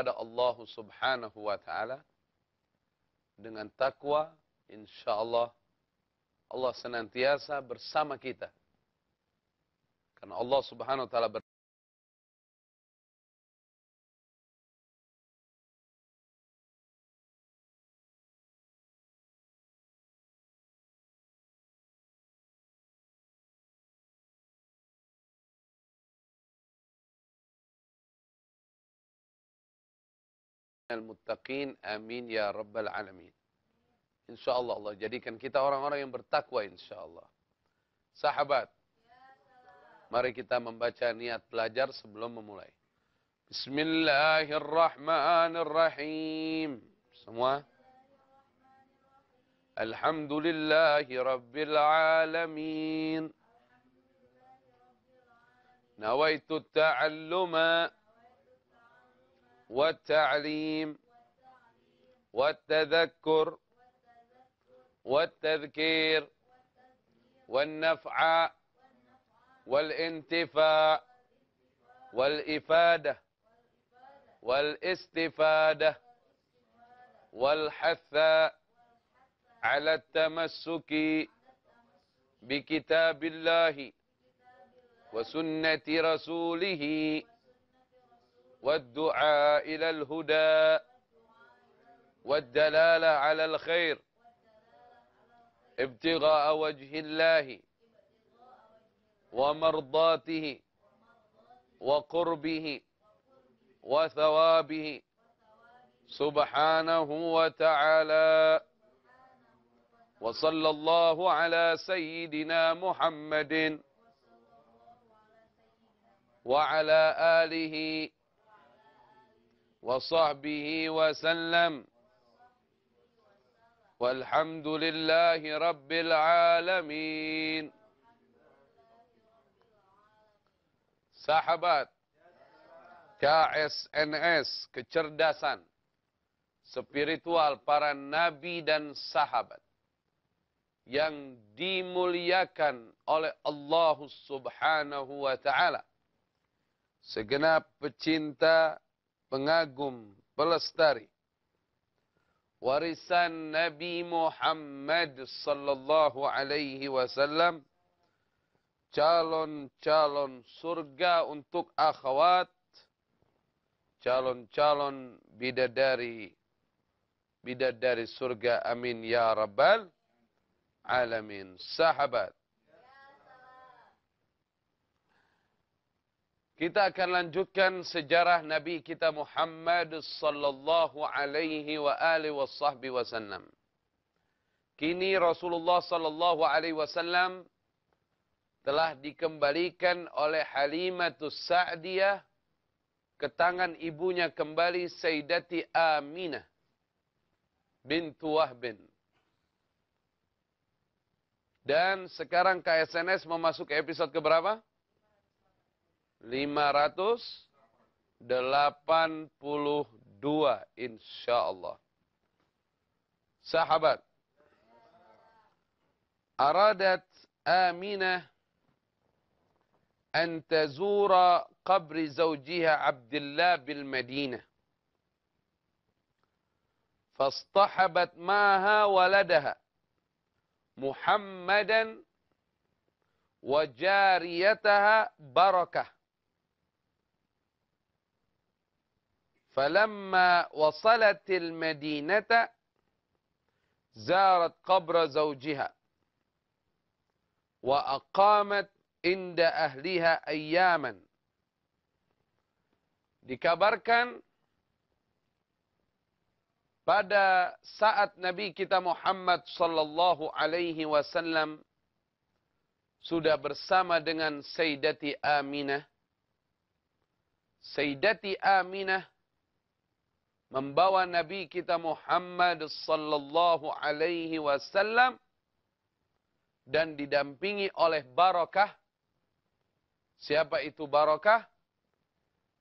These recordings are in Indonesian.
kepada Allah Subhanahu wa taala dengan takwa, insyaallah Allah senantiasa bersama kita. Karena Allah Subhanahu wa taala al-muttaqin, amin ya rabbal alamin. InsyaAllah Allah jadikan kita orang-orang yang bertakwa insyaAllah. Sahabat, mari kita membaca niat belajar sebelum memulai. Bismillahirrahmanirrahim. Semua. Alhamdulillahi rabbil alamin. Nawaitu ta'alluma والتعليم والتذكر والتذكير والنفع والانتفاع والإفادة والاستفادة والحث على التمسك بكتاب الله وسنة رسوله والدعاء إلى الهدى والدلالة على الخير ابتغاء وجه الله ومرضاته وقربه وثوابه سبحانه وتعالى وصلى الله على سيدنا محمد وعلى آله وصحبه وسلم والحمد لله رب العالمين. Sahabat KSNS, kecerdasan spiritual para nabi dan sahabat yang dimuliakan oleh Allah Subhanahu wa taala. Segenap pecinta, pengagum, pelestari warisan Nabi Muhammad sallallahu alaihi wasallam, calon-calon surga untuk akhwat, calon-calon bidadari surga, amin ya rabbal alamin. Sahabat, kita akan lanjutkan sejarah Nabi kita Muhammad sallallahu alaihi wa alihi wasallam. Kini Rasulullah sallallahu alaihi wasallam telah dikembalikan oleh Halimatus Sa'diyah ke tangan ibunya kembali, Sayyidati Aminah bintu Wahbin. Dan sekarang KSNS memasuki episode keberapa? 582 insyaallah. Sahabat, aradat Aminah an tazura qabri zawjiha Abdullah bil Madinah. Fastahabat maha waladaha Muhammadan wa jariyataha Barakah. فلما وصلت المدينة زارت قبر زوجها وأقامت عند أهلها أياما. Dikabarkan pada saat Nabi kita Muhammad sallallahu alaihi wasallam sudah bersama dengan Sayyidati Aminah, Sayyidati Aminah membawa Nabi kita Muhammad sallallahu alaihi wasallam dan didampingi oleh Barakah. Siapa itu Barakah?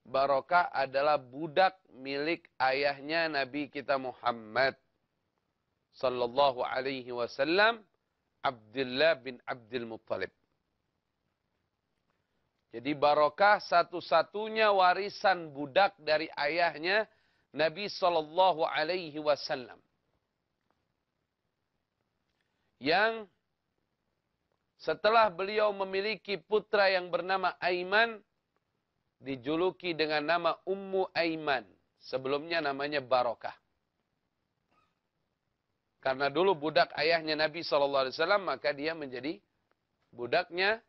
Barakah adalah budak milik ayahnya Nabi kita Muhammad sallallahu alaihi wasallam, Abdullah bin Abdul Muttalib. Jadi Barakah satu-satunya warisan budak dari ayahnya Nabi Sallallahu Alaihi Wasallam. Yang setelah beliau memiliki putra yang bernama Aiman, dijuluki dengan nama Ummu Aiman. Sebelumnya namanya Barokah. Karena dulu budak ayahnya Nabi SAW, maka dia menjadi budaknya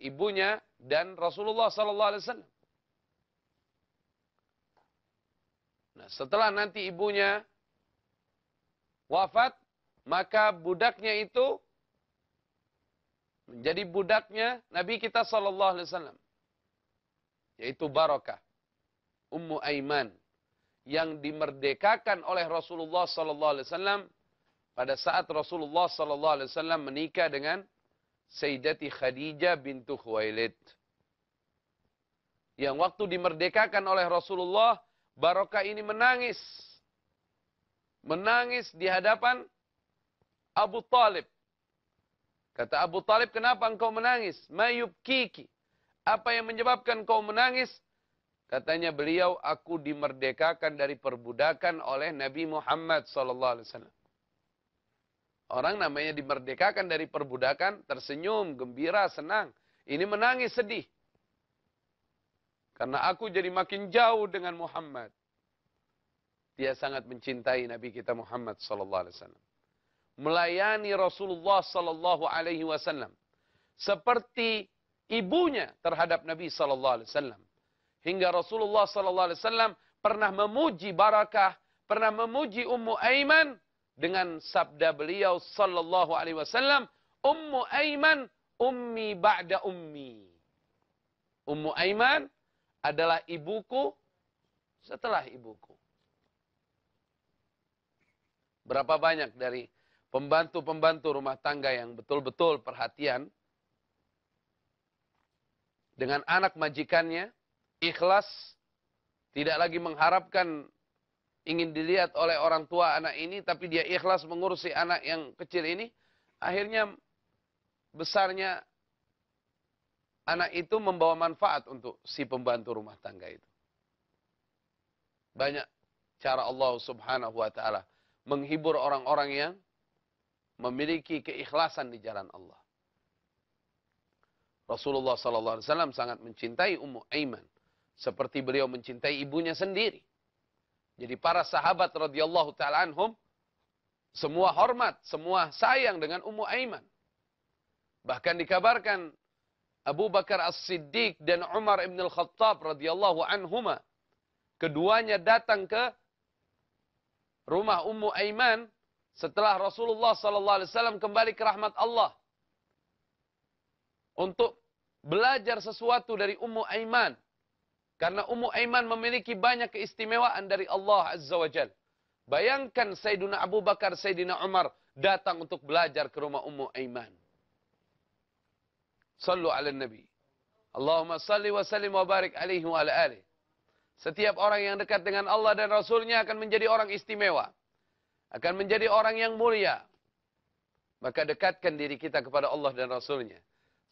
ibunya dan Rasulullah SAW. Nah, setelah nanti ibunya wafat, maka budaknya itu menjadi budaknya Nabi kita SAW. Yaitu Barokah, Ummu Aiman, yang dimerdekakan oleh Rasulullah SAW pada saat Rasulullah SAW menikah dengan Sayyidati Khadijah bintu Khuwailid. Yang waktu dimerdekakan oleh Rasulullah, Barokah ini menangis. Menangis di hadapan Abu Talib. Kata Abu Talib, kenapa engkau menangis? Ma yubkiki. Apa yang menyebabkan kau menangis? Katanya beliau, aku dimerdekakan dari perbudakan oleh Nabi Muhammad SAW. Orang namanya dimerdekakan dari perbudakan, tersenyum, gembira, senang. Ini menangis, sedih. Karena aku jadi makin jauh dengan Muhammad. Dia sangat mencintai Nabi kita Muhammad SAW. Melayani Rasulullah SAW. Seperti ibunya terhadap Nabi SAW. Hingga Rasulullah SAW pernah memuji Barakah, pernah memuji Ummu Aiman dengan sabda beliau sallallahu alaihi wasallam, Ummu Aiman ummi ba'da ummi. Ummu Aiman adalah ibuku setelah ibuku. Berapa banyak dari pembantu-pembantu rumah tangga yang betul-betul perhatian dengan anak majikannya, ikhlas, tidak lagi mengharapkan ingin dilihat oleh orang tua anak ini, tapi dia ikhlas mengurusi anak yang kecil ini. Akhirnya besarnya anak itu membawa manfaat untuk si pembantu rumah tangga itu. Banyak cara Allah Subhanahu wa ta'ala menghibur orang-orang yang memiliki keikhlasan di jalan Allah. Rasulullah SAW sangat mencintai Ummu Aiman. Seperti beliau mencintai ibunya sendiri. Jadi para sahabat radhiyallahu ta'ala anhum, semua hormat, semua sayang dengan Ummu Aiman. Bahkan dikabarkan Abu Bakar As-Siddiq dan Umar ibn al-Khattab radhiyallahu anhuma, keduanya datang ke rumah Ummu Aiman setelah Rasulullah SAW kembali ke rahmat Allah. Untuk belajar sesuatu dari Ummu Aiman. Karena Ummu Aiman memiliki banyak keistimewaan dari Allah Azza wa Jal. Bayangkan Sayyidina Abu Bakar, Sayyidina Umar datang untuk belajar ke rumah Ummu Aiman. Sallu ala Nabi. Allahumma salli wa sallim wa barik alaihi wa ala alih. Setiap orang yang dekat dengan Allah dan Rasulnya akan menjadi orang istimewa. Akan menjadi orang yang mulia. Maka dekatkan diri kita kepada Allah dan Rasulnya.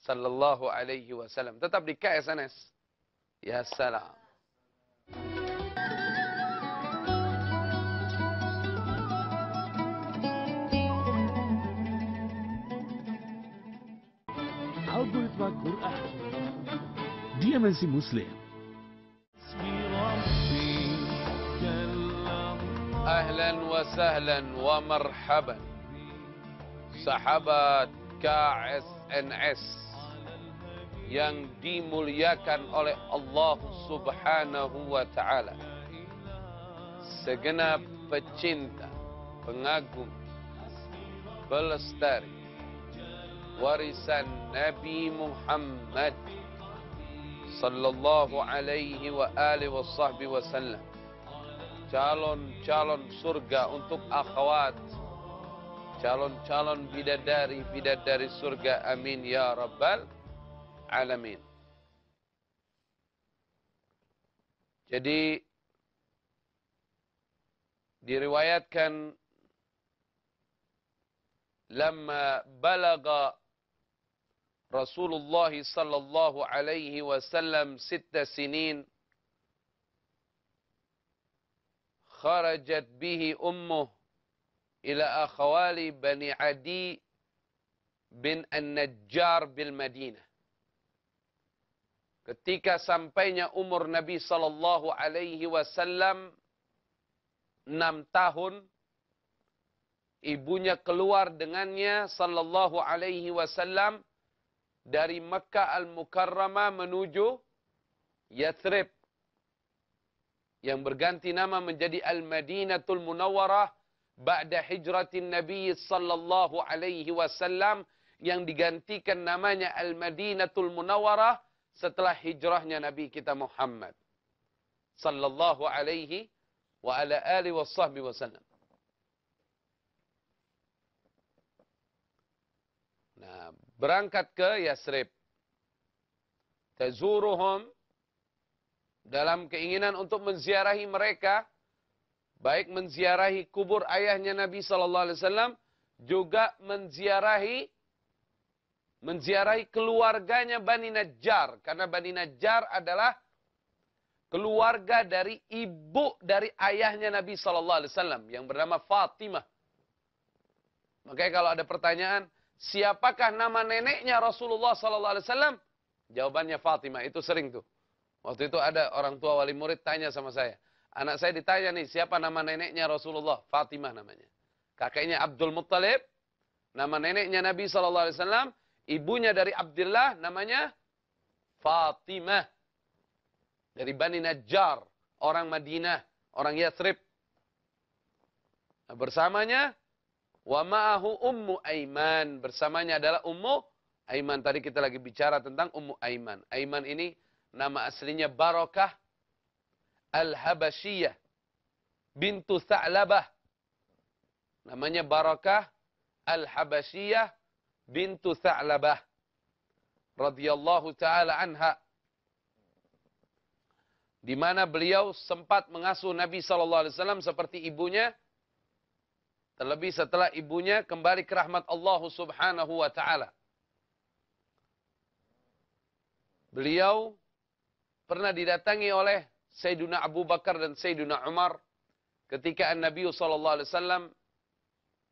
Sallallahu alaihi wasallam. Tetap di KSNS. Ya salam. Algoritma Quran. Dimensi Muslim. Ahlan wa sahlan wa marhaban. Sahabat KSNS yang dimuliakan oleh Allah Subhanahu wa ta'ala. Segenap pecinta, pengagum, pelestari warisan Nabi Muhammad sallallahu alaihi wa alihi wa sahbihi wasallam. Calon-calon surga untuk akhwat, calon-calon bidadari surga, amin ya rabbal alamin. Jadi diriwayatkan lamma balaga Rasulullah sallallahu alaihi wasallam 6 sinin kharajat bihi ummuh ila akhawali Bani Adi bin An-Najjar bil Madinah. Ketika sampainya umur Nabi sallallahu alaihi wasallam 6 tahun, ibunya keluar dengannya sallallahu alaihi wasallam dari Makkah Al-Mukarramah menuju Yathrib, yang berganti nama menjadi Al-Madinatul Munawwarah ba'da hijratin Nabi sallallahu alaihi wasallam, yang digantikan namanya Al-Madinatul Munawwarah setelah hijrahnya Nabi kita Muhammad sallallahu alaihi wa ala alihi wasahbihi wasallam. Nah, berangkat ke Yathrib. Tazuruhum, dalam keinginan untuk menziarahi mereka, baik menziarahi kubur ayahnya Nabi sallallahu alaihi wasallam, juga menziarahi keluarganya Bani Najjar, karena Bani Najjar adalah keluarga dari ibu dari ayahnya Nabi sallallahu alaihi wasallam yang bernama Fatimah. Makanya kalau ada pertanyaan, siapakah nama neneknya Rasulullah sallallahu alaihi wasallam? Jawabannya Fatimah. Itu sering tuh. Waktu itu ada orang tua wali murid tanya sama saya. Anak saya ditanya nih, siapa nama neneknya Rasulullah? Fatimah namanya. Kakeknya Abdul Muttalib, nama neneknya Nabi sallallahu alaihi wasallam. Ibunya dari Abdullah, namanya Fatimah. Dari Bani Najjar, orang Madinah, orang Yathrib. Nah, bersamanya, wa ma'ahu Ummu Aiman. Bersamanya adalah Ummu Aiman. Tadi kita lagi bicara tentang Ummu Aiman. Aiman ini nama aslinya Barakah Al-Habasyiyah bintu Tha'labah. Namanya Barakah Al-Habasyiyah bintu Tha'labah radhiyallahu taala anha, di mana beliau sempat mengasuh Nabi sallallahu alaihi wasallam seperti ibunya, terlebih setelah ibunya kembali ke rahmat Allah Subhanahu wa taala. Beliau pernah didatangi oleh Sayyiduna Abu Bakar dan Sayyiduna Umar ketika Nabi sallallahu alaihi wasallam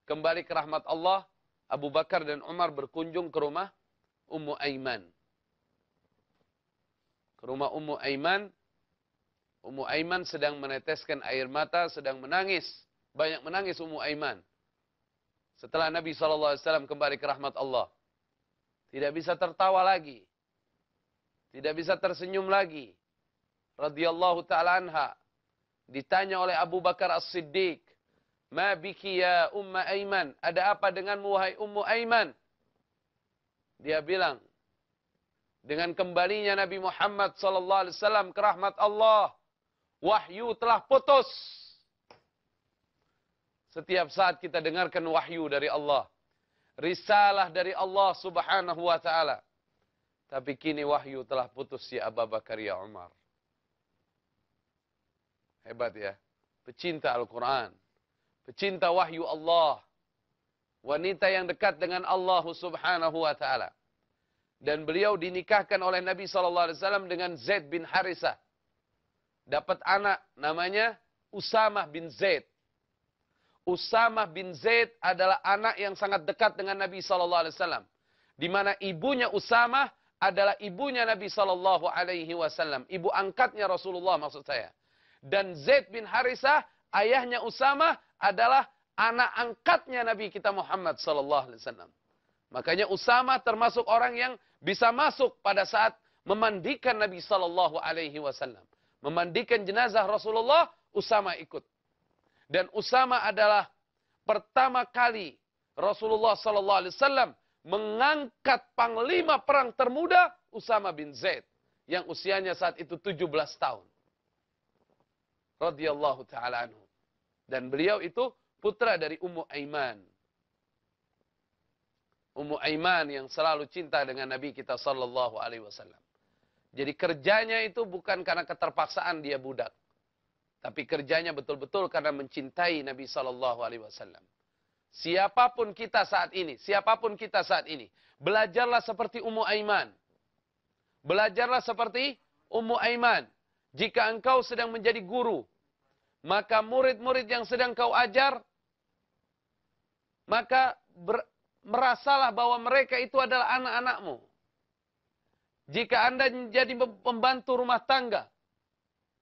kembali ke rahmat Allah. Abu Bakar dan Umar berkunjung ke rumah Ummu Aiman. Ke rumah Ummu Aiman. Ummu Aiman sedang meneteskan air mata, sedang menangis. Banyak menangis Ummu Aiman. Setelah Nabi SAW kembali ke rahmat Allah. Tidak bisa tertawa lagi. Tidak bisa tersenyum lagi. Radhiyallahu ta'ala anha. Ditanya oleh Abu Bakar As-Siddiq. Ma biki ya Umma Aiman. Ada apa denganmu wahai Ummu Aiman? Dia bilang, dengan kembalinya Nabi Muhammad SAW ke rahmat Allah, wahyu telah putus. Setiap saat kita dengarkan wahyu dari Allah, risalah dari Allah Subhanahu wa taala. Tapi kini wahyu telah putus ya Abu Bakar ya Umar. Hebat ya. Pecinta Al-Quran. Pecinta wahyu Allah. Wanita yang dekat dengan Allah Subhanahu wa ta'ala. Dan beliau dinikahkan oleh Nabi SAW dengan Zaid bin Harisah. Dapat anak namanya Usamah bin Zaid. Usamah bin Zaid adalah anak yang sangat dekat dengan Nabi SAW. Di mana ibunya Usamah adalah ibunya Nabi SAW. Ibu angkatnya Rasulullah maksud saya. Dan Zaid bin Harisah, ayahnya Usamah, adalah anak angkatnya Nabi kita Muhammad SAW. Makanya Usamah termasuk orang yang bisa masuk pada saat memandikan Nabi SAW. Memandikan jenazah Rasulullah, Usamah ikut. Dan Usamah adalah pertama kali Rasulullah SAW mengangkat panglima perang termuda, Usamah bin Zaid. Yang usianya saat itu 17 tahun. Radhiyallahu ta'ala anhu. Dan beliau itu putra dari Ummu Aiman. Ummu Aiman yang selalu cinta dengan Nabi kita sallallahu alaihi wasallam. Jadi kerjanya itu bukan karena keterpaksaan dia budak. Tapi kerjanya betul-betul karena mencintai Nabi sallallahu alaihi wasallam. Siapapun kita saat ini, belajarlah seperti Ummu Aiman. Belajarlah seperti Ummu Aiman. Jika engkau sedang menjadi guru, maka murid-murid yang sedang kau ajar, maka merasalah bahwa mereka itu adalah anak-anakmu. Jika Anda menjadi pembantu rumah tangga,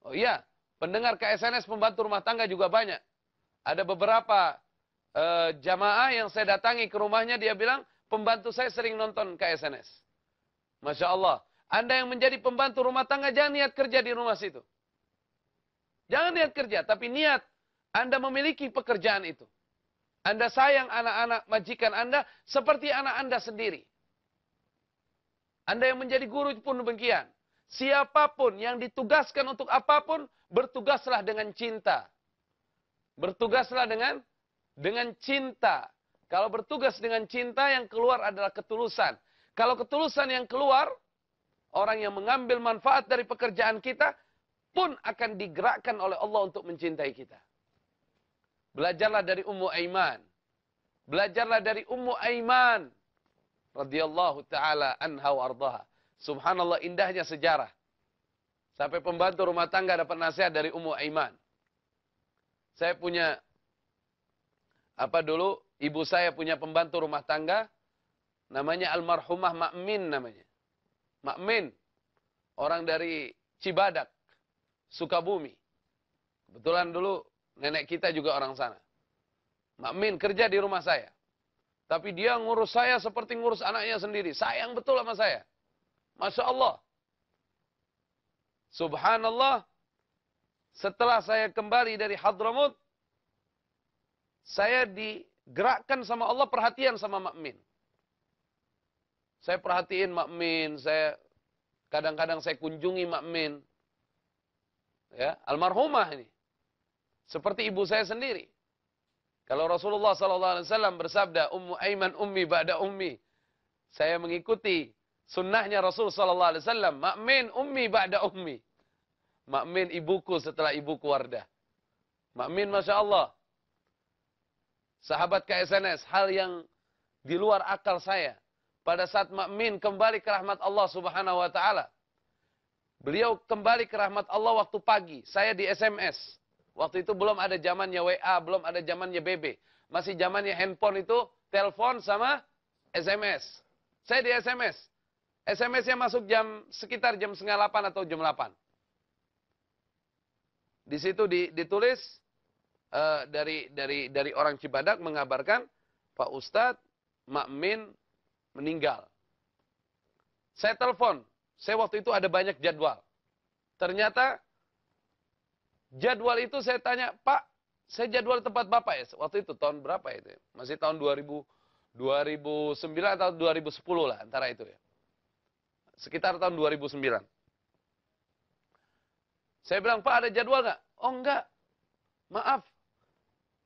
oh iya, pendengar KSNS pembantu rumah tangga juga banyak. Ada beberapa jamaah yang saya datangi ke rumahnya, dia bilang, pembantu saya sering nonton KSNS. Masya Allah. Anda yang menjadi pembantu rumah tangga, jangan niat kerja di rumah situ. Jangan niat kerja, tapi niat Anda memiliki pekerjaan itu. Anda sayang anak-anak majikan Anda seperti anak Anda sendiri. Anda yang menjadi guru pun demikian. Siapapun yang ditugaskan untuk apapun, bertugaslah dengan cinta. Bertugaslah dengan cinta. Kalau bertugas dengan cinta, yang keluar adalah ketulusan. Kalau ketulusan yang keluar, orang yang mengambil manfaat dari pekerjaan kita pun akan digerakkan oleh Allah untuk mencintai kita. Belajarlah dari Ummu Aiman. Belajarlah dari Ummu Aiman radhiyallahu taala anha wa ardaha. Subhanallah, indahnya sejarah. Sampai pembantu rumah tangga dapat nasihat dari Ummu Aiman. Saya punya ibu saya punya pembantu rumah tangga namanya almarhumah Makmin namanya. Makmin, orang dari Cibadak, Sukabumi. Kebetulan dulu nenek kita juga orang sana. Makmin kerja di rumah saya. Tapi dia ngurus saya seperti ngurus anaknya sendiri. Sayang betul sama saya. Masya Allah. Subhanallah. Setelah saya kembali dari Hadramut, saya digerakkan sama Allah perhatian sama Makmin. Saya perhatiin Makmin. Kadang-kadang saya kunjungi Makmin. Ya, almarhumah ini. Seperti ibu saya sendiri. Kalau Rasulullah SAW bersabda, Ummu Aiman ummi ba'da ummi. Saya mengikuti sunnahnya Rasul SAW. Makmin ummi ba'da ummi. Makmin ibuku setelah ibuku Wardah. Makmin Masya Allah. Sahabat KSNS, hal yang di luar akal saya. Pada saat Makmin kembali ke rahmat Allah Subhanahu wa Ta'ala. Beliau kembali ke rahmat Allah waktu pagi. Saya di SMS. Waktu itu belum ada zamannya WA, belum ada zamannya BB. Masih zamannya handphone itu, telepon sama SMS. Saya di SMS. SMS-nya masuk sekitar jam 7:30 atau jam 8. Di situ ditulis dari orang Cibadak mengabarkan, Pak Ustadz, Makmin meninggal. Saya telepon. Saya waktu itu ada banyak jadwal. Ternyata jadwal itu saya tanya, Pak, saya jadwal tempat Bapak ya. Waktu itu tahun berapa itu? Masih tahun 2009 atau 2010 lah antara itu ya. Sekitar tahun 2009. Saya bilang, Pak ada jadwal nggak? Oh enggak. Maaf.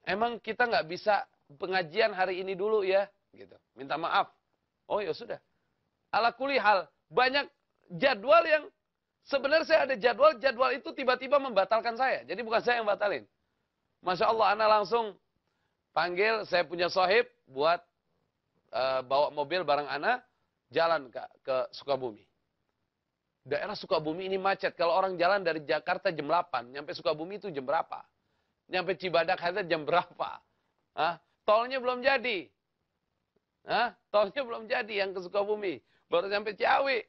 Emang kita nggak bisa pengajian hari ini dulu ya? Gitu. Minta maaf. Oh ya sudah. Ala kuli hal. Banyak jadwal yang sebenarnya saya ada jadwal itu tiba-tiba membatalkan saya. Jadi bukan saya yang batalin. Masya Allah, ana langsung panggil, saya punya sohib buat bawa mobil bareng ana, jalan ke Sukabumi. Daerah Sukabumi ini macet. Kalau orang jalan dari Jakarta jam 8, nyampe Sukabumi itu jam berapa? Nyampe Cibadak aja jam berapa? Tolnya belum jadi. Tolnya belum jadi yang ke Sukabumi. Baru sampai Ciawi.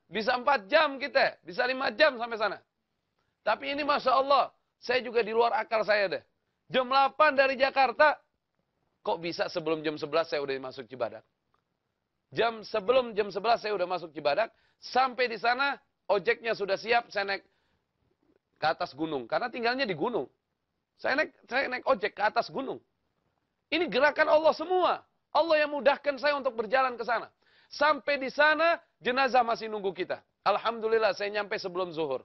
Bisa 4 jam kita. Bisa 5 jam sampai sana. Tapi ini Masya Allah. Saya juga di luar akal saya deh. Jam 8 dari Jakarta. Kok bisa sebelum jam 11 saya udah masuk Cibadak? Sebelum jam 11 saya udah masuk Cibadak. Sampai di sana ojeknya sudah siap. Saya naik ke atas gunung. Karena tinggalnya di gunung. Saya naik ojek ke atas gunung. Ini gerakan Allah semua. Allah yang mudahkan saya untuk berjalan ke sana. Sampai di sana, jenazah masih nunggu kita. Alhamdulillah, saya nyampe sebelum zuhur.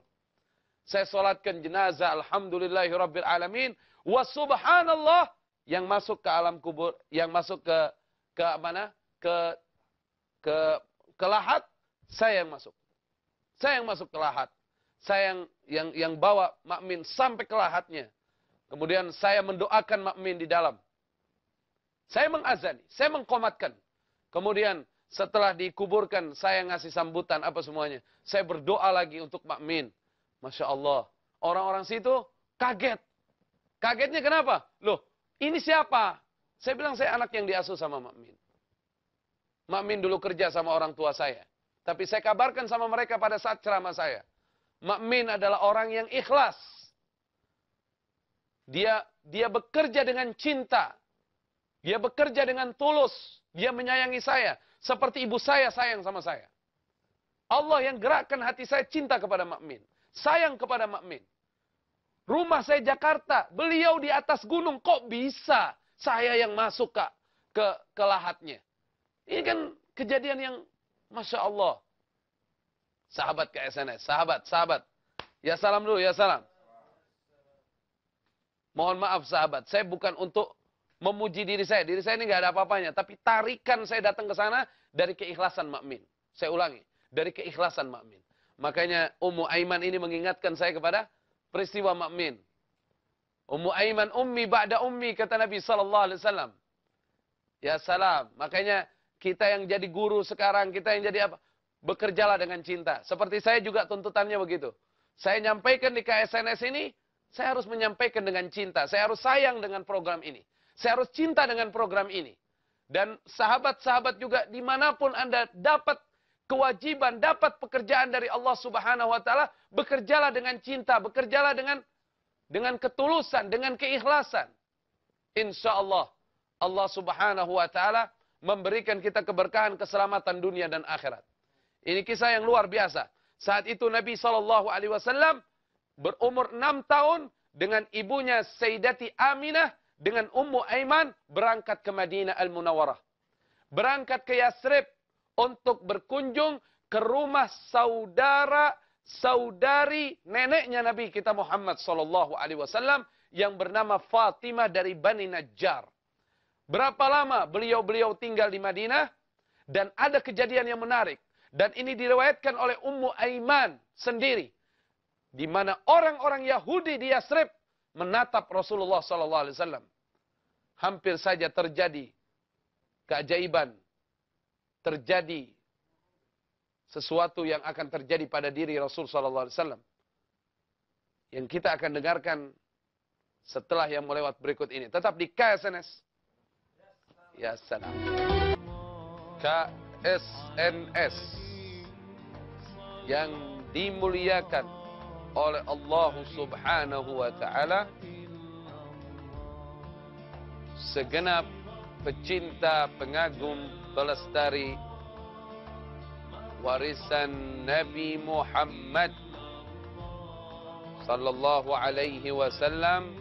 Saya sholatkan jenazah, alhamdulillahirabbil alamin. Wa subhanallah, yang masuk ke alam kubur, yang masuk ke mana? Ke lahat, saya yang masuk. Saya yang masuk ke lahat. Saya yang bawa Makmin sampai ke lahatnya. Kemudian saya mendoakan Makmin di dalam. Saya mengazani, saya mengqomatkan. Kemudian setelah dikuburkan, saya ngasih sambutan apa semuanya. Saya berdoa lagi untuk Makmin. Masya Allah. Orang-orang situ Kaget. Kagetnya kenapa? Loh, ini siapa? Saya bilang saya anak yang diasuh sama Mak Min. Mak Min dulu kerja sama orang tua saya. Tapi saya kabarkan sama mereka pada saat ceramah saya. Mak Min adalah orang yang ikhlas. Dia bekerja dengan cinta. Dia bekerja dengan tulus. Dia menyayangi saya. Seperti ibu saya sayang sama saya. Allah yang gerakkan hati saya cinta kepada Mak Min. Sayang kepada Mak Min. Rumah saya Jakarta. Beliau di atas gunung. Kok bisa saya yang masuk ke lahatnya? Ini kan kejadian yang Masya Allah. Sahabat ke SNS. Sahabat. Ya salam dulu, ya salam. Mohon maaf sahabat. Saya bukan untuk memuji diri saya. Diri saya ini nggak ada apa-apanya. Tapi tarikan saya datang ke sana dari keikhlasan Mak Min. Saya ulangi. Dari keikhlasan Mak Min. Makanya Ummu Aiman ini mengingatkan saya kepada peristiwa Mak Min. Ummu Aiman ummi ba'da ummi, kata Nabi SAW. Ya salam. Makanya kita yang jadi guru sekarang, kita yang jadi apa? Bekerjalah dengan cinta. Seperti saya juga tuntutannya begitu. Saya nyampaikan di KSNS ini, saya harus menyampaikan dengan cinta. Saya harus sayang dengan program ini. Saya harus cinta dengan program ini. Dan sahabat-sahabat juga dimanapun Anda dapat kewajiban, dapat pekerjaan dari Allah Subhanahu Wa Taala, bekerjalah dengan cinta, bekerjalah dengan ketulusan, dengan keikhlasan. Insya Allah, Allah Subhanahu Wa Taala memberikan kita keberkahan, keselamatan dunia dan akhirat. Ini kisah yang luar biasa. Saat itu Nabi SAW berumur 6 tahun dengan ibunya Sayyidati Aminah dengan Ummu Aiman berangkat ke Madinah Al-Munawwarah. Berangkat ke Yasrib untuk berkunjung ke rumah saudari neneknya Nabi kita Muhammad SAW yang bernama Fatimah dari Bani Najjar. Berapa lama beliau tinggal di Madinah dan ada kejadian yang menarik dan ini diriwayatkan oleh Ummu Aiman sendiri. Di mana orang-orang Yahudi di Yasrib menatap Rasulullah SAW. Hampir saja terjadi keajaiban. Terjadi sesuatu yang akan terjadi pada diri Rasul SAW. Yang kita akan dengarkan setelah yang melewat berikut ini. Tetap di KSNS. Ya salam. KSNS. Yang dimuliakan oleh Allah Subhanahu wa Ta'ala, segenap pecinta, pengagum, pelestari warisan Nabi Muhammad sallallahu alaihi wasallam,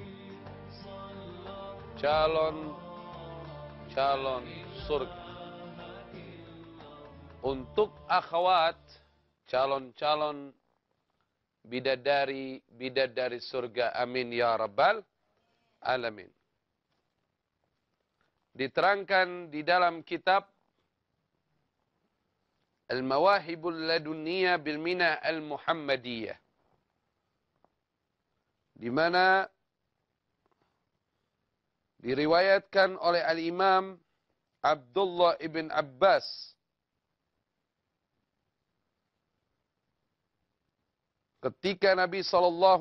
calon surga. Untuk akhwat, calon bidadari surga, amin ya rabbal alamin. Diterangkan di dalam kitab Al-Mawahibul Ladunniyah bil Minah Al-Muhammadiyah, di mana diriwayatkan oleh Al-Imam Abdullah ibn Abbas ketika Nabi SAW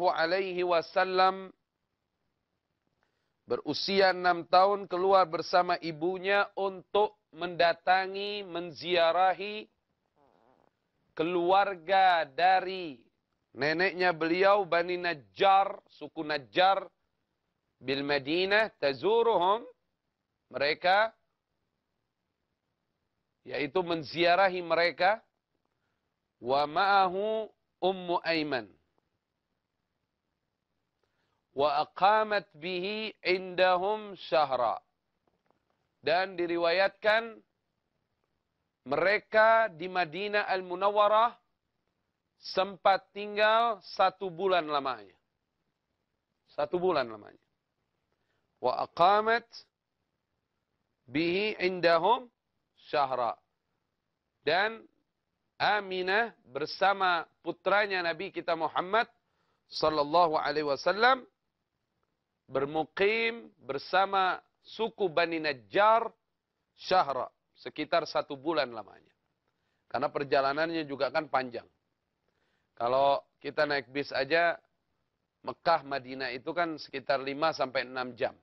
berusia 6 tahun keluar bersama ibunya untuk mendatangi, menziarahi keluarga dari neneknya beliau, Bani Najjar, suku Najjar, bil Madinah, tazuruhum, mereka, yaitu menziarahi mereka, wa ma'ahu Ummu Aiman. Wa aqamat bihi indahum syahra. Dan diriwayatkan mereka di Madinah Al-Munawwarah sempat tinggal 1 bulan lamanya. 1 bulan lamanya. Wa aqamat bihi indahum syahra. Dan Aminah bersama putranya Nabi kita Muhammad sallallahu alaihi wasallam bermukim bersama suku Bani Najjar syahra, sekitar 1 bulan lamanya. Karena perjalanannya juga kan panjang. Kalau kita naik bis aja Mekah, Madinah itu kan sekitar 5 sampai 6 jam.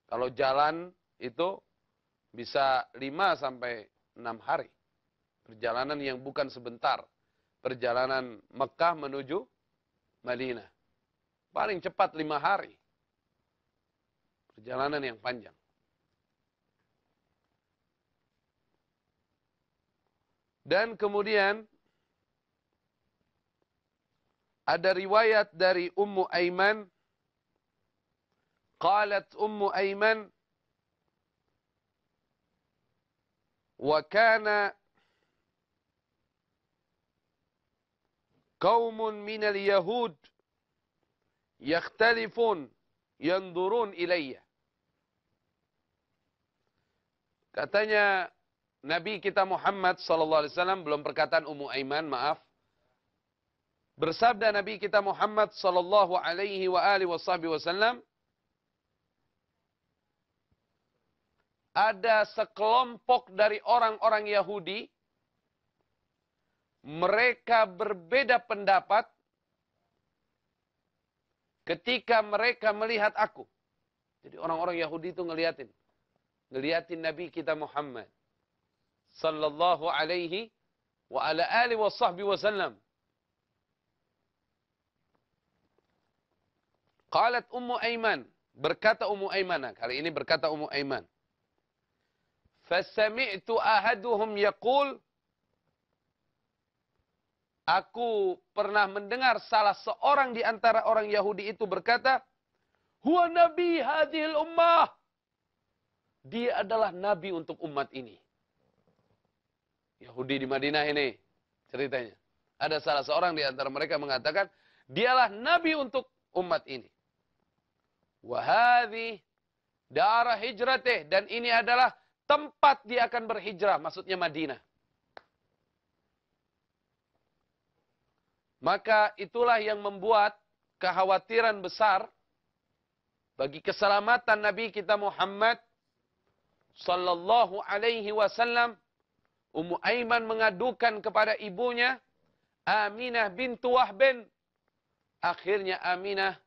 Kalau jalan itu bisa 5 sampai 6 hari. Perjalanan yang bukan sebentar. Perjalanan Mekah menuju Madinah. Paling cepat 5 hari. Perjalanan yang panjang. Dan kemudian ada riwayat dari Ummu Aiman. Qalat Ummu Aiman, wa kana qaumun minal yahud yakhtalifun yanzurun ilayya. Katanya Nabi kita Muhammad sallallahu alaihi wasallam, belum perkataan Ummu Aiman, maaf. Bersabda Nabi kita Muhammad sallallahu alaihi wa alihi wasallam, ada sekelompok dari orang-orang Yahudi, mereka berbeda pendapat ketika mereka melihat aku. Jadi orang-orang Yahudi itu ngeliatin Nabi kita Muhammad sallallahu alaihi wa ala alihi wasallam. Qalat Ummu Aiman, berkata Ummu Aiman, kali ini berkata Ummu Aiman, fasami'tu ahaduhum yaqul, aku pernah mendengar salah seorang di antara orang Yahudi itu berkata, huwa nabi hadhil ummah, dia adalah nabi untuk umat ini. Yahudi di Madinah ini ceritanya. Ada salah seorang di antara mereka mengatakan, dialah nabi untuk umat ini. Wa hadhi darah hijratih, dan ini adalah tempat dia akan berhijrah, maksudnya Madinah. Maka itulah yang membuat kekhawatiran besar bagi keselamatan Nabi kita Muhammad sallallahu alaihi wasallam. Ummu Aiman mengadukan kepada ibunya Aminah bintu Wahb. Akhirnya Aminah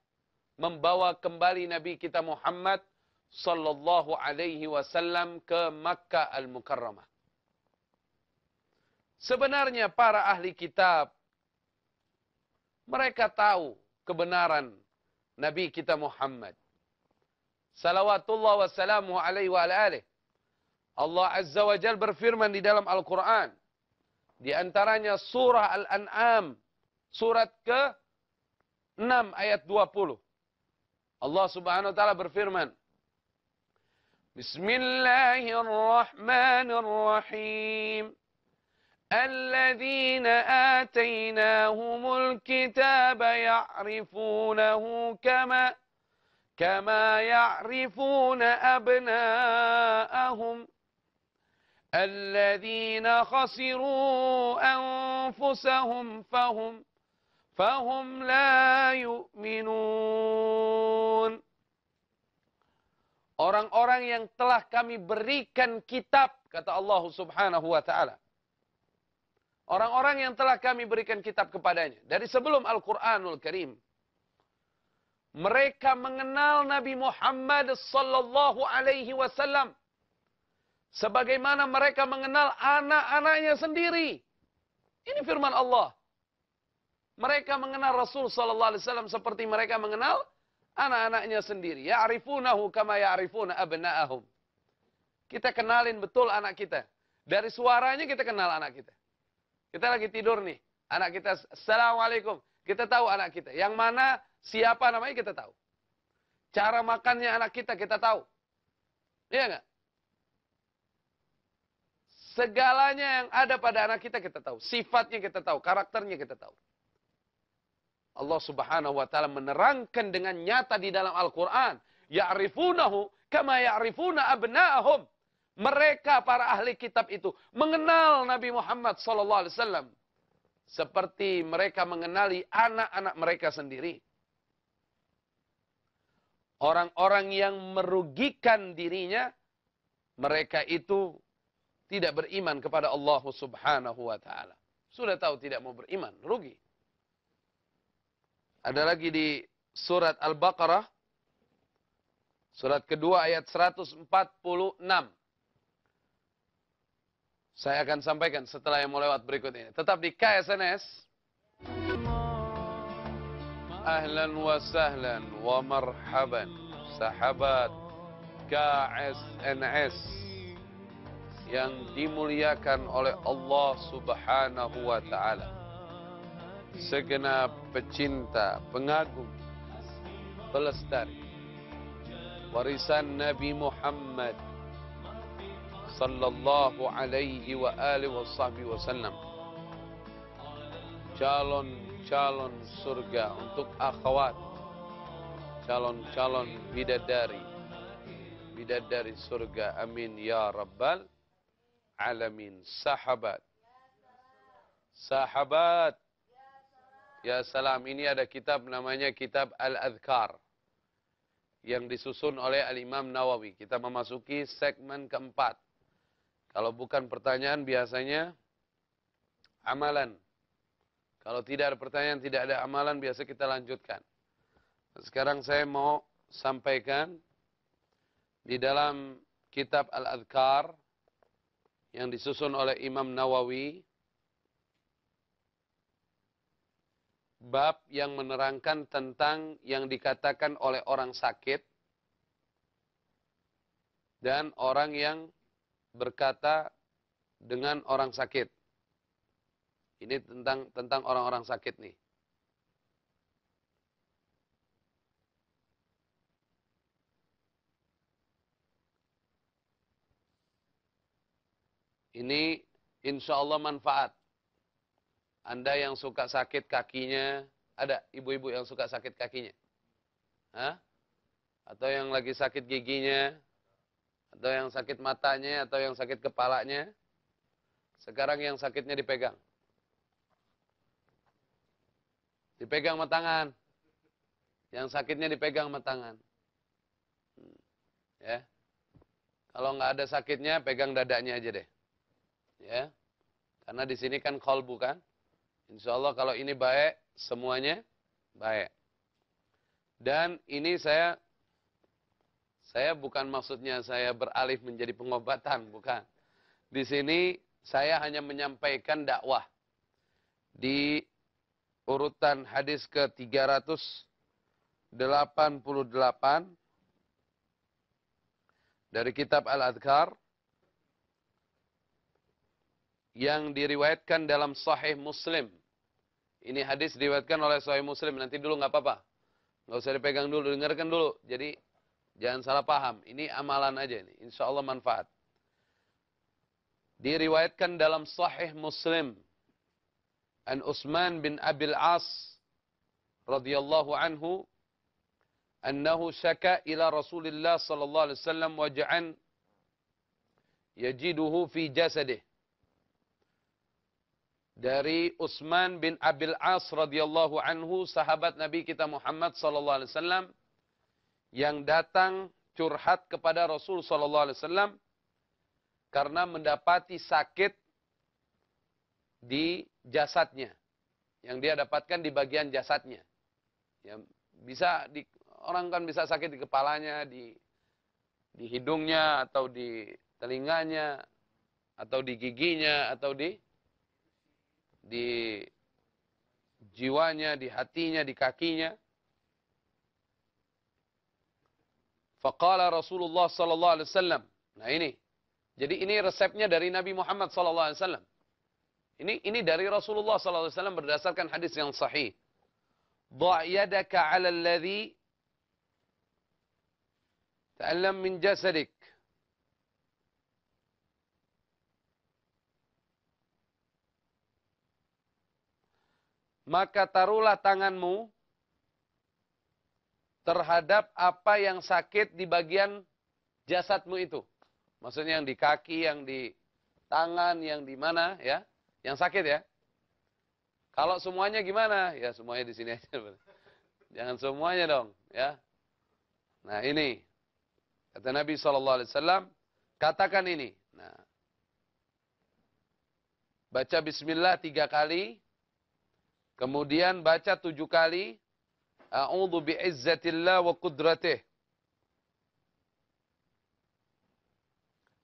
membawa kembali Nabi kita Muhammad sallallahu alaihi wasallam ke Makkah Al-Mukarramah. Sebenarnya para ahli kitab, mereka tahu kebenaran Nabi kita Muhammad salawatullah wassalamu alaihi wa alihi. Allah Azza wa Jal berfirman di dalam Al-Quran. Di antaranya surah Al-An'am. Surat ke-6 ayat 20. Allah Subhanahu wa Ta'ala berfirman. Bismillahirrahmanirrahim. Alladzina atainahumul kitaba ya'rifunahu kama ya'rifuna abna'ahum. الذين خسروا أنفسهم فهم لا يؤمنون. Orang-orang yang telah kami berikan kitab, kata Allah Subhanahu wa Ta'ala. Orang-orang yang telah kami berikan kitab kepadanya dari sebelum Al-Qur'anul Karim. Mereka mengenal Nabi Muhammad sallallahu alaihi wasallam sebagaimana mereka mengenal anak-anaknya sendiri. Ini firman Allah. Mereka mengenal Rasul sallallahu alaihi wasallam seperti mereka mengenal anak-anaknya sendiri. Ya'rifunahu kama ya'rifuna abna'ahum. Kita kenalin betul anak kita. Dari suaranya kita kenal anak kita. Kita lagi tidur nih. Anak kita, Assalamualaikum. Kita tahu anak kita. Yang mana, siapa namanya kita tahu. Cara makannya anak kita tahu. Iya nggak? Segalanya yang ada pada anak kita tahu. Sifatnya kita tahu. Karakternya kita tahu. Allah Subhanahu wa Ta'ala menerangkan dengan nyata di dalam Al-Quran. Ya'rifunahu kama ya'rifuna abna'ahum. Mereka para ahli kitab itu mengenal Nabi Muhammad SAW seperti mereka mengenali anak-anak mereka sendiri. Orang-orang yang merugikan dirinya, mereka itu tidak beriman kepada Allah Subhanahu wa Ta'ala. Sudah tahu tidak mau beriman, rugi. Ada lagi di surat Al-Baqarah, surat kedua ayat 146. Saya akan sampaikan setelah yang mau lewat berikut ini. Tetap di KSNS. Ahlan wa sahlan wa marhaban. Sahabat KSNS yang dimuliakan oleh Allah Subhanahu wa Ta'ala. Segenap pecinta, pengagum, pelestari warisan Nabi Muhammad sallallahu alaihi wa alihi wasallam. Calon-calon surga untuk akhwat, calon-calon bidadari surga, amin ya rabbal alamin. Sahabat ya salam, ini ada kitab namanya kitab Al-Adhkar yang disusun oleh Al-Imam Nawawi. Kita memasuki segmen keempat. Kalau bukan pertanyaan biasanya amalan. Kalau tidak ada pertanyaan, tidak ada amalan, biasa kita lanjutkan. Sekarang saya mau sampaikan di dalam kitab Al-Adhkar yang disusun oleh Imam Nawawi, bab yang menerangkan tentang yang dikatakan oleh orang sakit dan orang yang berkata dengan orang sakit. Ini tentang orang-orang sakit nih. Ini insya Allah manfaat. Anda yang suka sakit kakinya, ada ibu-ibu yang suka sakit kakinya? Hah? Atau yang lagi sakit giginya? Atau yang sakit matanya? Atau yang sakit kepalanya? Sekarang yang sakitnya dipegang. Dipegang sama tangan. Yang sakitnya dipegang sama tangan. Ya. Kalau nggak ada sakitnya, pegang dadanya aja deh. Ya. Karena di sini kan qalbu kan. Insya Allah kalau ini baik, semuanya baik. Dan ini saya bukan maksudnya saya beralih menjadi pengobatan, bukan. Di sini saya hanya menyampaikan dakwah. Di urutan hadis ke-388 dari kitab Al-Adhkar yang diriwayatkan dalam Sahih Muslim. Ini hadis diriwayatkan oleh Sahih Muslim. Nanti dulu nggak apa-apa. Nggak usah dipegang dulu, dengarkan dulu. Jadi jangan salah paham. Ini amalan aja ini. Insya Allah manfaat. Diriwayatkan dalam Sahih Muslim. An Utsman bin Abil As radhiyallahu anhu annahu syaka ila Rasulillah sallallahu alaihi wasallam waj'an yajiduhu fi jasadih. Dari Utsman bin Abil As radhiyallahu anhu, sahabat Nabi kita Muhammad sallallahu alaihi wasallam yang datang curhat kepada Rasul sallallahu alaihi wasallam karena mendapati sakit di jasadnya. Yang dia dapatkan di bagian jasadnya. Ya, orang kan bisa sakit di kepalanya, di hidungnya, atau di telinganya, atau di giginya, atau di jiwanya, di hatinya, di kakinya. Faqala Rasulullah sallallahu alaihi wasallam. Nah ini. Jadi ini resepnya dari Nabi Muhammad sallallahu alaihi wasallam. Ini dari Rasulullah sallallahu alaihi wasallam berdasarkan hadis yang sahih. Dha' yadaka 'ala alladhi ta'allam min jasadik. Maka taruhlah tanganmu terhadap apa yang sakit di bagian jasadmu itu. Maksudnya yang di kaki, yang di tangan, yang di mana, ya? Yang sakit ya. Kalau semuanya gimana? Ya semuanya di sini aja. Jangan semuanya dong, ya. Nah ini kata Nabi SAW, katakan ini. Nah, baca Bismillah 3 kali. Kemudian baca 7 kali. A'udzu bi'izzatillah wa qudratih.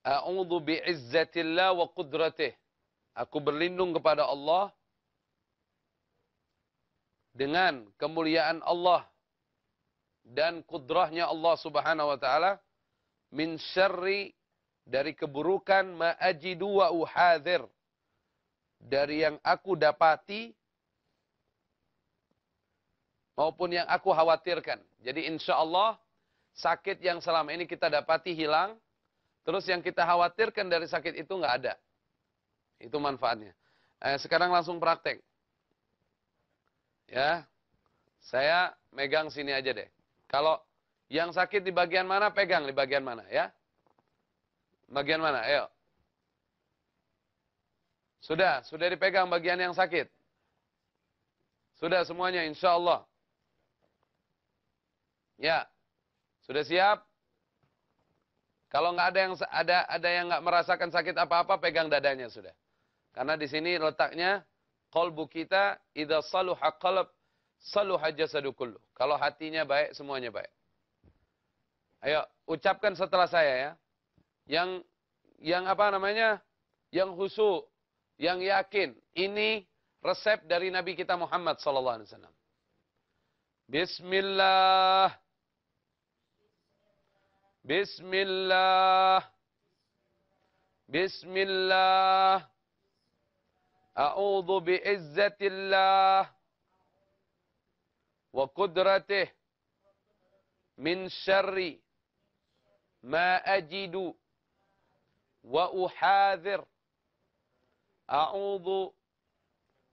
A'udzu bi'izzatillah wa qudratih. Aku berlindung kepada Allah dengan kemuliaan Allah dan kudrahnya Allah Subhanahu wa taala, min syarri, dari keburukan, ma ajidu wa uhadzir, dari yang aku dapati maupun yang aku khawatirkan. Jadi insya Allah sakit yang selama ini kita dapati hilang, terus yang kita khawatirkan dari sakit itu nggak ada. Itu manfaatnya. Sekarang langsung praktek. Ya, saya megang sini aja deh. Kalau yang sakit di bagian mana, pegang di bagian mana, ya. Bagian mana, ayo. Sudah dipegang bagian yang sakit. Sudah semuanya, insya Allah. Ya, sudah siap? Kalau nggak ada yang nggak merasakan sakit apa-apa, pegang dadanya sudah. Karena di sini letaknya qalbu kita, idza saluha qalb saluha jasadu kullu. Kalau hatinya baik, semuanya baik. Ayo, ucapkan setelah saya ya. Yang apa namanya? Yang khusyuk, yang yakin. Ini resep dari Nabi kita Muhammad sallallahu alaihi wasallam. Bismillah. Bismillah. Bismillah. A'udzu bi'izzatillah wa qudratihi min syarri ma ajidu wa uhadzir. A'udzu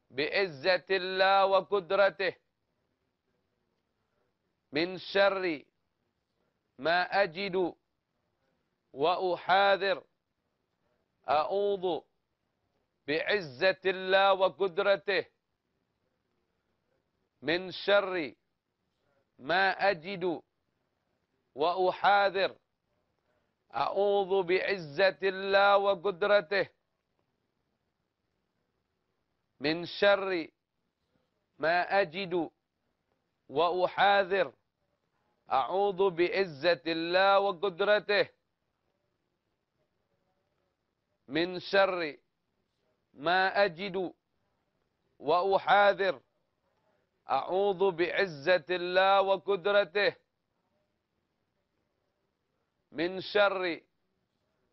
bi'izzatillah wa qudratihi min syarri ma ajidu wa uhadzir. A'udzu bi'izzatillah wa qudratihi min syarri ma ajidu wa uhadzir. A'udzu bi'izzatillah wa qudratihi min syarri ma ajidu wa uhadzir. A'udzu bi'izzatillah wa qudratihi min syarri ma ajidu wa uhadzir. A'udzu bi'izzatillah wa qudratihi min syarri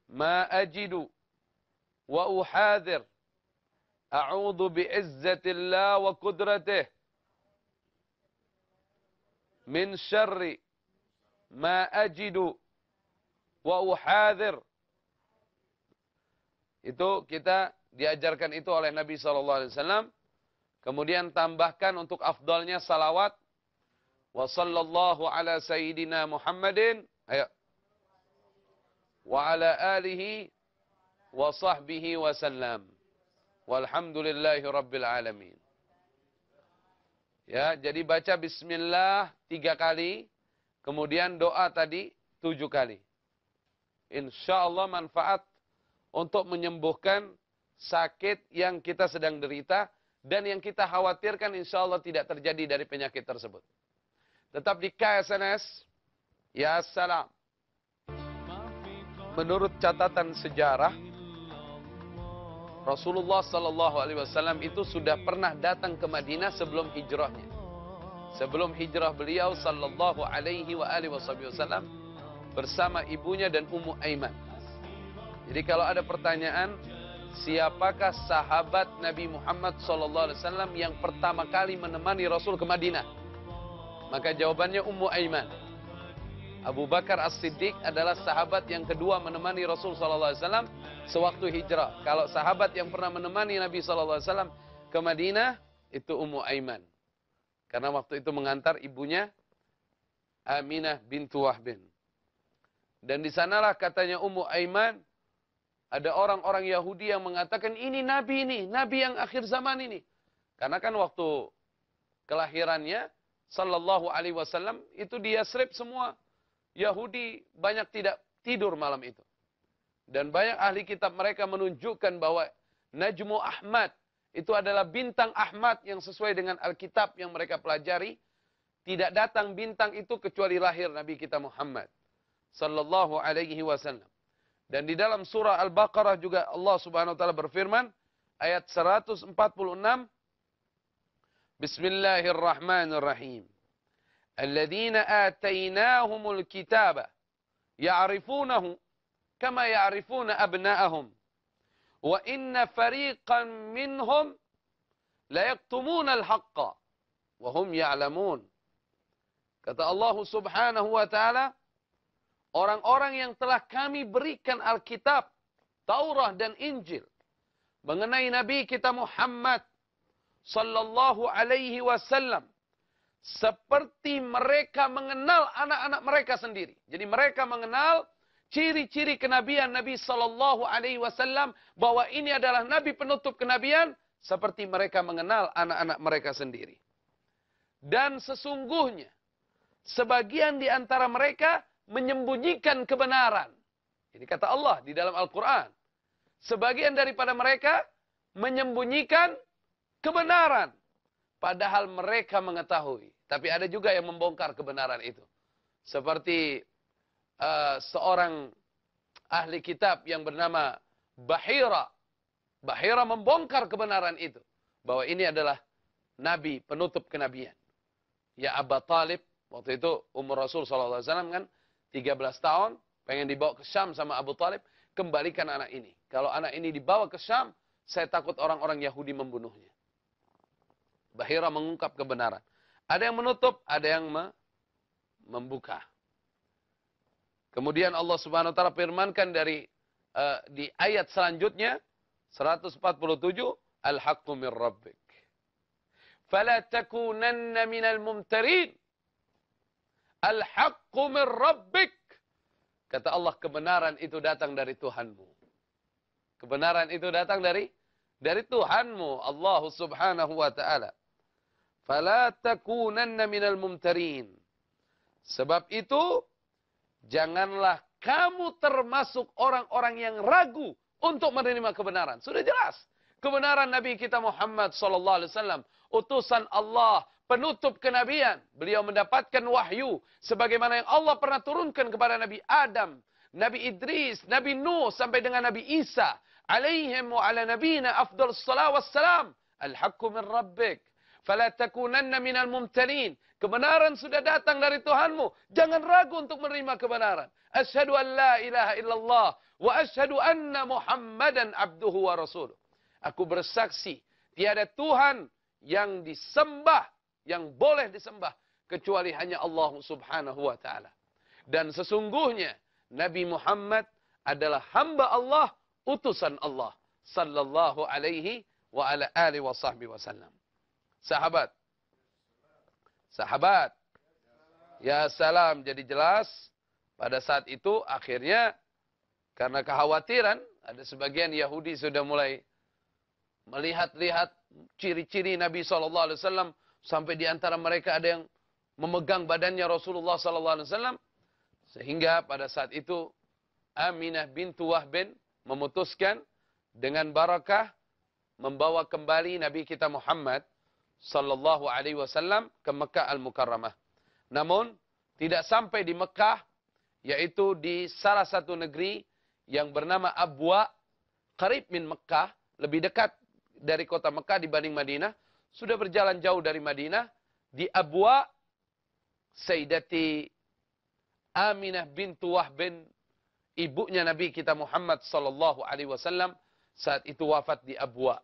ma ajidu wa uhadzir. A'udzu bi'izzatillah wa qudratihi min syarri ma ajidu wa uhadzir. Itu kita diajarkan itu oleh Nabi SAW. Kemudian tambahkan untuk afdalnya salawat. Wa sallallahu ala sayyidina Muhammadin. Ayo. Wa ala alihi wa sahbihi wa sallam. Walhamdulillahi rabbil alamin. Ya, jadi baca bismillah 3 kali. Kemudian doa tadi 7 kali. InsyaAllah manfaat untuk menyembuhkan sakit yang kita sedang derita. Dan yang kita khawatirkan insya Allah tidak terjadi dari penyakit tersebut. Tetap di KSNS. Ya salam. Menurut catatan sejarah, Rasulullah SAW itu sudah pernah datang ke Madinah sebelum hijrahnya. Sebelum hijrah beliau sallallahu alaihi wasallam bersama ibunya dan Ummu Aiman. Jadi kalau ada pertanyaan, siapakah sahabat Nabi Muhammad SAW yang pertama kali menemani Rasul ke Madinah? Maka jawabannya Ummu Aiman. Abu Bakar As-Siddiq adalah sahabat yang kedua menemani Rasul SAW sewaktu hijrah. Kalau sahabat yang pernah menemani Nabi SAW ke Madinah, itu Ummu Aiman. Karena waktu itu mengantar ibunya Aminah bintu Wahbin. Dan di sanalah katanya Ummu Aiman, ada orang-orang Yahudi yang mengatakan ini, Nabi yang akhir zaman ini. Karena kan waktu kelahirannya, sallallahu alaihi wasallam, itu di Yasrib semua Yahudi banyak tidak tidur malam itu. Dan banyak ahli kitab mereka menunjukkan bahwa Najmu Ahmad, itu adalah bintang Ahmad yang sesuai dengan Alkitab yang mereka pelajari. tidak datang bintang itu kecuali lahir Nabi kita Muhammad sallallahu alaihi wasallam. Dan di dalam surah Al-Baqarah juga Allah Subhanahu wa taala berfirman ayat 146, Bismillahirrahmanirrahim. Alladzina atainahumul kitaba ya'rifunahu kama ya'rifuna abna'ahum. Wa inna fariqan minhum la yaktumuna al-haqqa wa hum ya'lamun. Kata Allah Subhanahu wa taala, orang-orang yang telah kami berikan Alkitab, Taurat dan Injil mengenai Nabi kita Muhammad sallallahu alaihi wasallam, seperti mereka mengenal anak-anak mereka sendiri. Jadi mereka mengenal ciri-ciri kenabian Nabi sallallahu alaihi wasallam, bahwa ini adalah nabi penutup kenabian, seperti mereka mengenal anak-anak mereka sendiri. Dan sesungguhnya sebagian di antara mereka menyembunyikan kebenaran. Ini kata Allah di dalam Al-Quran. Sebagian daripada mereka menyembunyikan kebenaran, padahal mereka mengetahui. Tapi ada juga yang membongkar kebenaran itu. Seperti seorang ahli kitab yang bernama Bahira. Bahira membongkar kebenaran itu, bahwa ini adalah nabi penutup kenabian. Ya Abu Talib, waktu itu umur Rasul SAW kan 13 tahun, pengen dibawa ke Syam sama Abu Talib, kembalikan anak ini. Kalau anak ini dibawa ke Syam, saya takut orang-orang Yahudi membunuhnya. Bahira mengungkap kebenaran. Ada yang menutup, ada yang membuka. Kemudian Allah Subhanahu wa taala firmankan di ayat selanjutnya 147, Al-haqqu min rabbik. Fala takunanna minal mumtarin. Al-haqqu min rabbik. Kata Allah, kebenaran itu datang dari Tuhanmu. Kebenaran itu datang dari Tuhanmu, Allah Subhanahu wa taala. Fala takunanna minal mumtarin. Sebab itu janganlah kamu termasuk orang-orang yang ragu untuk menerima kebenaran. Sudah jelas. Kebenaran Nabi kita Muhammad sallallahu alaihi wasallam, utusan Allah, penutup kenabian. Beliau mendapatkan wahyu sebagaimana yang Allah pernah turunkan kepada Nabi Adam, Nabi Idris, Nabi Nuh sampai dengan Nabi Isa. Alaihim wa ala nabiyina afdhalus salat wassalam. Al-haqqu min rabbik. Fala takunanna minal mumtarin. Kebenaran sudah datang dari Tuhanmu. Jangan ragu untuk menerima kebenaran. Asyhadu an la ilaha illallah wa asyhadu anna Muhammadan abduhu wa rasuluh. Aku bersaksi tiada Tuhan yang disembah, yang boleh disembah kecuali hanya Allah Subhanahu wa taala. Dan sesungguhnya Nabi Muhammad adalah hamba Allah, utusan Allah sallallahu alaihi wa ala alihi wa sahbihi wasallam. Sahabat, ya salam. Jadi jelas pada saat itu akhirnya karena kekhawatiran, ada sebagian Yahudi sudah mulai melihat-lihat ciri-ciri Nabi SAW, sampai di antara mereka ada yang memegang badannya Rasulullah SAW, sehingga pada saat itu Aminah bintu Wahb memutuskan dengan barakah membawa kembali Nabi kita Muhammad sallallahu alaihi wasallam ke Mekah Al-Mukarramah. Namun tidak sampai di Mekah, yaitu di salah satu negeri yang bernama Abwa, qarib min Mekah, lebih dekat dari kota Mekah dibanding Madinah. Sudah berjalan jauh dari Madinah, di Abwa, Sayyidati Aminah bintu Wahb, ibunya Nabi kita Muhammad sallallahu alaihi wasallam, saat itu wafat di Abwa.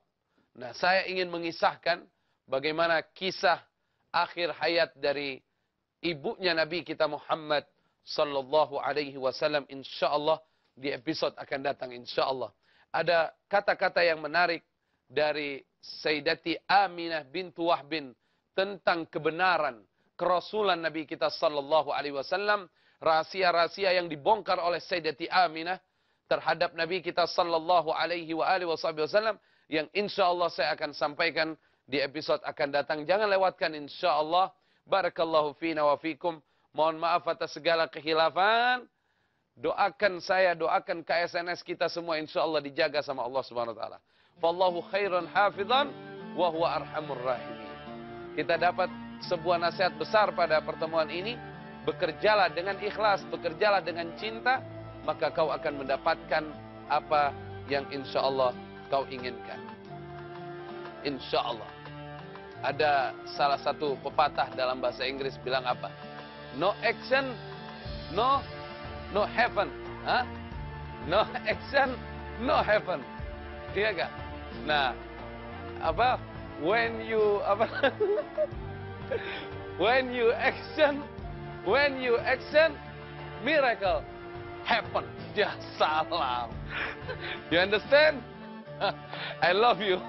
Nah, saya ingin mengisahkan bagaimana kisah akhir hayat dari ibunya Nabi kita Muhammad sallallahu alaihi wasallam, insyaallah di episode akan datang insyaallah. Ada kata-kata yang menarik dari Sayyidati Aminah bintu Wahb tentang kebenaran kerasulan Nabi kita sallallahu alaihi wasallam, rahasia-rahasia yang dibongkar oleh Sayyidati Aminah terhadap Nabi kita sallallahu alaihi wasallam, yang insyaallah saya akan sampaikan di episode akan datang. Jangan lewatkan insyaallah. Barakallahu fina wa fikum. Mohon maaf atas segala kekhilafan. Doakan saya, doakan KSNS kita semua insyaallah dijaga sama Allah Subhanahu wa taala. Wallahu khairan hafizan wa huwa arhamur rahimin. Kita dapat sebuah nasihat besar pada pertemuan ini. Bekerjalah dengan ikhlas, bekerjalah dengan cinta, maka kau akan mendapatkan apa yang insya Allah kau inginkan. Insya Allah. Ada salah satu pepatah dalam bahasa Inggris bilang apa? No action, no heaven. Hah? No action, no heaven. Iya gak? Nah, apa? When you action, miracle happen. Ya salam. You understand? I love you.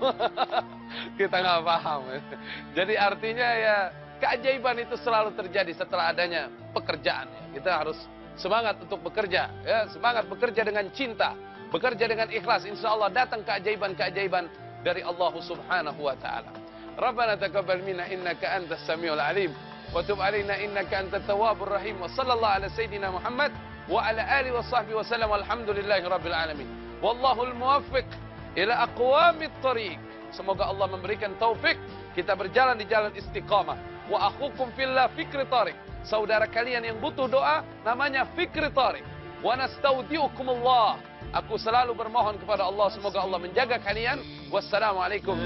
Kita nggak paham. Jadi artinya ya keajaiban itu selalu terjadi setelah adanya pekerjaan. Kita harus semangat untuk bekerja. Ya, semangat bekerja dengan cinta, bekerja dengan ikhlas. Insya Allah datang keajaiban-keajaiban dari Allah Subhanahu Wa Taala. Rabbana taqabbal minna innaka antas samiul alim wa tub alaina innaka antat tawwabur rahim. Wa sallallahu ala sayyidina Muhammad wa ala alihi wa sahbihi wa sallam. Alhamdulillahi rabbil alamin. Wallahul muwaffiq ila aqwamit thariq. Semoga Allah memberikan taufik kita berjalan di jalan istiqamah. Wa akhukum fillah Fikri Tariq. Saudara kalian yang butuh doa namanya Fikri Tariq. Wa nastaudiukumullah. Aku selalu bermohon kepada Allah semoga Allah menjaga kalian. Wassalamualaikum.